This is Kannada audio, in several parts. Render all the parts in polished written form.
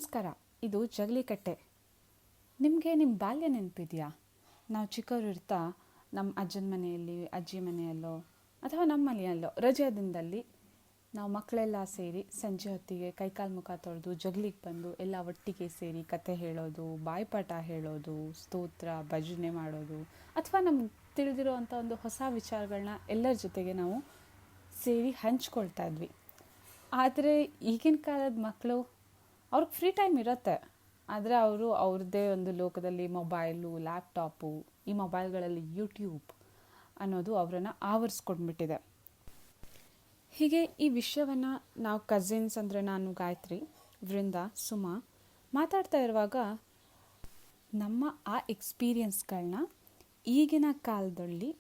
ನಮಸ್ಕಾರ. ಇದು ಜಗಲಿಕಟ್ಟೆ. ನಿಮಗೆ ನಿಮ್ಮ ಬಾಲ್ಯ ನೆನಪಿದೆಯಾ? ನಾವು ಚಿಕ್ಕವರು ಇರ್ತಾ ನಮ್ಮ ಅಜ್ಜನ ಮನೆಯಲ್ಲಿ, ಅಜ್ಜಿ ಮನೆಯಲ್ಲೋ ಅಥವಾ ನಮ್ಮ ಮನೆಯಲ್ಲೋ ರಜೆ ದಿನದಲ್ಲಿ ನಾವು ಮಕ್ಕಳೆಲ್ಲ ಸೇರಿ ಸಂಜೆ ಹೊತ್ತಿಗೆ ಕೈಕಾಲು ಮುಖ ತೊಳೆದು ಜಗಲಿಗೆ ಬಂದು ಎಲ್ಲ ಒಟ್ಟಿಗೆ ಸೇರಿ ಕತೆ ಹೇಳೋದು, ಬಾಯ್ಪಾಠ ಹೇಳೋದು, ಸ್ತೋತ್ರ ಭಜನೆ ಮಾಡೋದು ಅಥವಾ ನಮ್ಗೆ ತಿಳಿದಿರೋ ಅಂಥ ಒಂದು ಹೊಸ ವಿಚಾರಗಳನ್ನ ಎಲ್ಲರ ಜೊತೆಗೆ ನಾವು ಸೇರಿ ಹಂಚ್ಕೊಳ್ತಾ ಇದ್ವಿ. ಆದರೆ ಈಗಿನ ಕಾಲದ ಮಕ್ಕಳು ಅವ್ರಿಗೆ ಫ್ರೀ ಟೈಮ್ ಇರುತ್ತೆ, ಆದರೆ ಅವರು ಅವ್ರದ್ದೇ ಒಂದು ಲೋಕದಲ್ಲಿ ಮೊಬೈಲು, ಲ್ಯಾಪ್ಟಾಪು, ಈ ಮೊಬೈಲ್ಗಳಲ್ಲಿ ಯೂಟ್ಯೂಬ್ ಅನ್ನೋದು ಅವರನ್ನು ಆವರಿಸ್ಕೊಂಡ್ಬಿಟ್ಟಿದೆ. ಹೀಗೆ ಈ ವಿಷಯವನ್ನು ನಾವು ಕಸಿನ್ಸ್ ಅಂದರೆ ನಾನು ಗಾಯತ್ರಿ, ವೃಂದ, ಸುಮಾ ಮಾತಾಡ್ತಾ ಇರುವಾಗ ನಮ್ಮ ಆ ಎಕ್ಸ್ಪೀರಿಯನ್ಸ್ಗಳನ್ನ ಈಗಿನ ಕಾಲದಲ್ಲಿ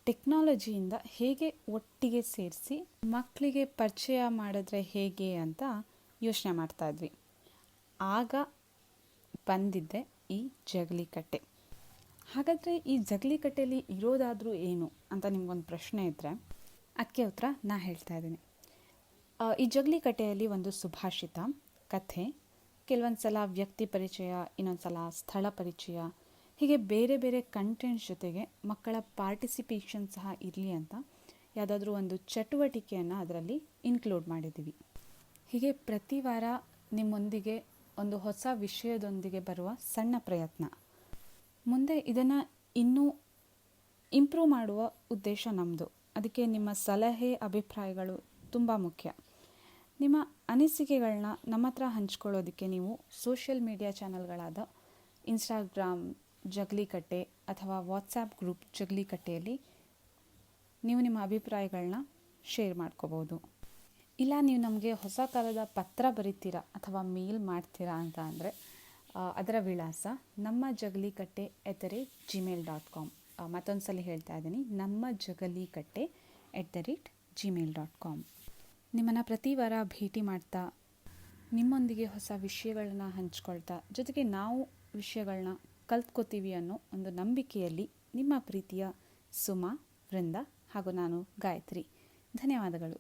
ಟೆಕ್ನಾಲಜಿಯಿಂದ ಹೇಗೆ ಒಟ್ಟಿಗೆ ಸೇರಿಸಿ ಮಕ್ಕಳಿಗೆ ಪರಿಚಯ ಮಾಡಿದ್ರೆ ಹೇಗೆ ಅಂತ ಯೋಚನೆ ಮಾಡ್ತಾಯಿದ್ವಿ. ಆಗ ಬಂದಿದ್ದೆ ಈ ಜಗಲಿಕಟ್ಟೆ. ಹಾಗಾದರೆ ಈ ಜಗಲಿಕಟ್ಟೆಯಲ್ಲಿ ಇರೋದಾದರೂ ಏನು ಅಂತ ನಿಮ್ಗೊಂದು ಪ್ರಶ್ನೆ ಇದ್ದರೆ ಅದಕ್ಕೆ ಉತ್ತರ ನಾ ಹೇಳ್ತಾ ಇದ್ದೀನಿ. ಈ ಜಗಲಿಕಟ್ಟೆಯಲ್ಲಿ ಒಂದು ಸುಭಾಷಿತ, ಕಥೆ, ಕೆಲವೊಂದು ಸಲ ವ್ಯಕ್ತಿ ಪರಿಚಯ, ಇನ್ನೊಂದು ಸಲ ಸ್ಥಳ ಪರಿಚಯ, ಹೀಗೆ ಬೇರೆ ಬೇರೆ ಕಂಟೆಂಟ್ಸ್ ಜೊತೆಗೆ ಮಕ್ಕಳ ಪಾರ್ಟಿಸಿಪೇಷನ್ ಸಹ ಇರಲಿ ಅಂತ ಯಾವುದಾದ್ರೂ ಒಂದು ಚಟುವಟಿಕೆಯನ್ನು ಅದರಲ್ಲಿ ಇನ್ಕ್ಲೂಡ್ ಮಾಡಿದ್ದೀವಿ. ಹೀಗೆ ಪ್ರತಿ ವಾರ ನಿಮ್ಮೊಂದಿಗೆ ಒಂದು ಹೊಸ ವಿಷಯದೊಂದಿಗೆ ಬರುವ ಸಣ್ಣ ಪ್ರಯತ್ನ. ಮುಂದೆ ಇದನ್ನು ಇನ್ನೂ ಇಂಪ್ರೂವ್ ಮಾಡುವ ಉದ್ದೇಶ ನಮ್ಮದು. ಅದಕ್ಕೆ ನಿಮ್ಮ ಸಲಹೆ, ಅಭಿಪ್ರಾಯಗಳು ತುಂಬ ಮುಖ್ಯ. ನಿಮ್ಮ ಅನಿಸಿಕೆಗಳನ್ನ ನಮ್ಮ ಹತ್ರ ಹಂಚ್ಕೊಳ್ಳೋದಕ್ಕೆ ನೀವು ಸೋಷಿಯಲ್ ಮೀಡಿಯಾ ಚಾನಲ್ಗಳಾದ ಇನ್ಸ್ಟಾಗ್ರಾಮ್ ಜಗಲಿಕಟ್ಟೆ ಅಥವಾ ವಾಟ್ಸಾಪ್ ಗ್ರೂಪ್ ಜಗಲಿಕಟ್ಟೆಯಲ್ಲಿ ನೀವು ನಿಮ್ಮ ಅಭಿಪ್ರಾಯಗಳನ್ನ ಶೇರ್ ಮಾಡ್ಕೋಬೋದು. ಇಲ್ಲ ನೀವು ನಮಗೆ ಹೊಸ ಕಾಲದ ಪತ್ರ ಬರೀತೀರಾ ಅಥವಾ ಮೇಲ್ ಮಾಡ್ತೀರಾ ಅಂತ ಅಂದರೆ ಅದರ ವಿಳಾಸ ನಮ್ಮ ಜಗಲಿಕಟ್ಟೆ @gmail.com. ಮತ್ತೊಂದು ಸಲ ಹೇಳ್ತಾ ಇದ್ದೀನಿ, ನಮ್ಮ ಜಗಲಿಕಟ್ಟೆ @gmail.com. ನಿಮ್ಮನ್ನು ಪ್ರತಿ ವಾರ ಭೇಟಿ ಮಾಡ್ತಾ ನಿಮ್ಮೊಂದಿಗೆ ಹೊಸ ವಿಷಯಗಳನ್ನ ಹಂಚ್ಕೊಳ್ತಾ, ಜೊತೆಗೆ ನಾವು ವಿಷಯಗಳನ್ನ ಕಲ್ತ್ಕೋತೀವಿ ಅನ್ನೋ ಒಂದು ನಂಬಿಕೆಯಲ್ಲಿ ನಿಮ್ಮ ಪ್ರೀತಿಯ ಸುಮಾ, ವೃಂದ ಹಾಗೂ ನಾನು ಗಾಯತ್ರಿ. ಧನ್ಯವಾದಗಳು.